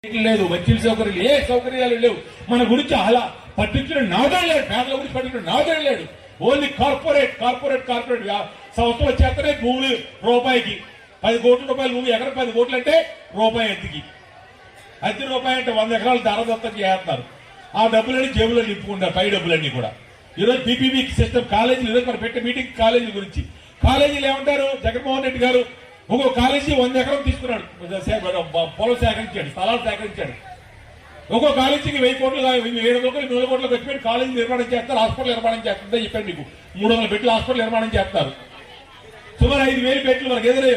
లేదు, వకీల్ సౌకర్యాలు, ఏ సౌకర్యాలు లేవు. మన గురించి అలా పర్టికులర్ నాదలేడు, పేదల గురించి పర్టికులర్ నాదలేడు. ఓన్లీ కార్పొరేట్ సంస్థలు వచ్చేస్తేనే భూములు రూపాయికి 10 కోట్ల రూపాయలు భూమి, ఎకరం 10 కోట్లు అంటే రూపాయి అద్దెకి. అద్దె రూపాయి అంటే 100 ఎకరాలు ధరదత్తం చేస్తున్నారు. ఆ డబ్బులన్నీ జేబులో నింపుకుంటారు, పై డబ్బులన్నీ కూడా. ఈరోజు పీపీపీ సిస్టమ్ కాలేజీలు, ఈరోజు మనం పెట్టే మీటింగ్ కాలేజీల గురించి. కాలేజీలు ఏమంటారు, జగన్మోహన్ రెడ్డి గారు ఒక్కొక్క కాలేజీ 100 ఎకరం తీసుకున్నాడు, పొలం సేకరించాడు, స్థలాలు సేకరించాడు. ఒక్కొక్క కాలేజీకి 1000 కోట్లు 700 కోట్లు 100 కోట్లు ఖర్చు పెట్టి కాలేజీ నిర్మాణం చేస్తారు, హాస్పిటల్ నిర్మాణం చేస్తుందని చెప్పాను మీకు. 300 బెడ్ల హాస్పిటల్ నిర్మాణం చేస్తారు. సుమారు 5000 బెడ్లు. మనకి ఏదైనా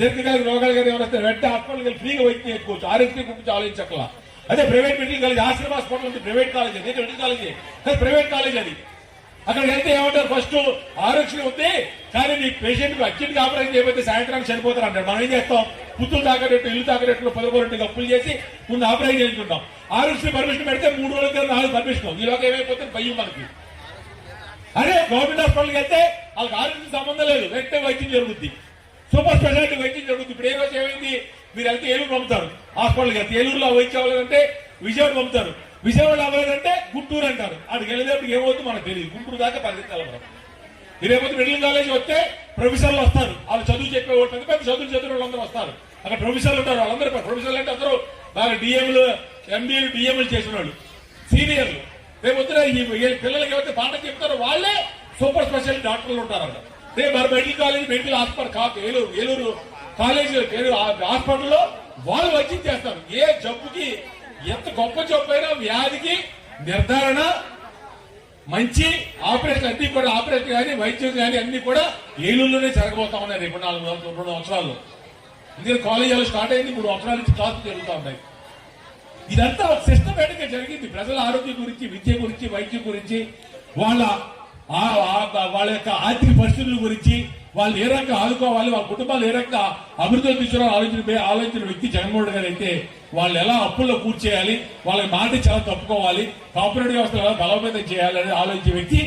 దీర్ఘకాలిక రోగాలు కానీ ఏమైనా వెంటనే హాస్పిటల్ ఫ్రీగా వైద్యం చేసుకోవచ్చు. ఆరోగ్యం గురించి ఆలోచించక్కల. అదే ప్రైవేట్ మెడికల్ కాలేజ్, ఆశ్రమ హాస్పిటల్ ఉంది, ప్రైవేట్ కాలేజ్, అదే మెడికల్ కాలేజ్, అది ప్రైవేట్ కాలేజ్. అది అక్కడికి వెళ్తే ఏమంటారు, ఫస్ట్ ఆరోగ్యం ఉంది కానీ నీ పేషెంట్ కు అర్జెంట్ గా ఆపరేషన్ చేయకపోతే సాయంత్రానికి చనిపోతారు అంటారు. మనం ఏం చేస్తాం, పుత్తులు తాకరెట్టు, ఇల్లు తాకరెట్లు 10 అప్పులు చేసి ముందు ఆపరేషన్ చేయించుకుంటాం. ఆరోగ్య పర్మిషన్ పెడితే 3 రోజుల 4 పర్మిషన్, ఈలోగా ఏమైపోతే భయం మనకి. అదే గవర్నమెంట్ హాస్పిటల్కి వెళ్తే వాళ్ళకి ఆరోగ్యం సంబంధం లేదు, వెంటనే వైద్యం జరుగుద్ది, సూపర్ స్పెషాలిటీ వైద్యం జరుగుతుంది. ఇప్పుడు ఏ రోజు ఏమైంది, మీరు వెళ్తే ఏలూరు పంపుతారు హాస్పిటల్కి వెళ్తే, ఏలూరులో వైద్యం అవ్వలేదంటే విజయవాడ పంపుతారు, విజయవాడ అవ్వలేదంటే గుంటూరు అంటారు. అక్కడికి వెళ్ళేటప్పుడు ఏమవుతుందో మనకు తెలియదు, గుంటూరు దాకా పరిగెత్తాలి మనం. మీరేమైతే మెడికల్ కాలేజ్ వస్తే ప్రొఫెసర్లు వస్తారు, వాళ్ళు చదువు చెప్పేవాళ్ళు, పెద్ద చదువులు చదివిన వాళ్ళందరూ వస్తారు. అక్కడ ప్రొఫెసర్లు ఉంటారు, వాళ్ళందరూ ప్రొఫెసర్లు అంటే అందరూ బాగా డిఎంలు, ఎంబీఏలు, డిఎంలు చేసిన వాళ్ళు, సీనియర్లు. రేపొద్దున ఈ పిల్లలకి ఏమైతే పాఠం చెప్తారో వాళ్ళే సూపర్ స్పెషాలిటీ డాక్టర్లు ఉంటారంట. రేపు మరి మెడికల్ కాలేజ్, మెడికల్ హాస్పిటల్ కాదు, ఏలూరు కాలేజ్ హాస్పిటల్లో వాళ్ళు వచ్చి చేస్తారు. ఏ జబ్బుకి, ఎంత గొప్ప జబ్బు అయినా వ్యాధికి నిర్ధారణ, మంచి ఆపరేషన్ అన్ని కూడా, ఆపరేషన్ కానీ వైద్యం కానీ అన్ని కూడా ఏలూరులోనే జరగబోతా ఉన్నాయి రేపు 2 సంవత్సరాల్లో. ఎందుకంటే కాలేజీలో స్టార్ట్ అయింది, 3 సంవత్సరాల నుంచి క్లాసులు జరుగుతూ ఉన్నాయి. ఇదంతా ఒక సిస్టమేటిక్ గా జరిగింది. ప్రజల ఆరోగ్యం గురించి, విద్య గురించి, వైద్యం గురించి, వాళ్ళ యొక్క ఆర్థిక పరిస్థితుల గురించి, వాళ్ళు ఏ రకంగా ఆదుకోవాలి, వాళ్ళ కుటుంబాలు ఏ రకంగా అభివృద్ధి తీసుకోవాలని ఆలోచించిన వ్యక్తి జగన్మోహన్ రెడ్డి గారు అయితే, వాళ్ళు ఎలా అప్పుల్లో కూర్చేయాలి, వాళ్ళకి మాట చాలా తప్పుకోవాలి, కార్పొరేట్ వ్యవస్థలు ఎలా బలోపేతం చేయాలని ఆలోచించే వ్యక్తి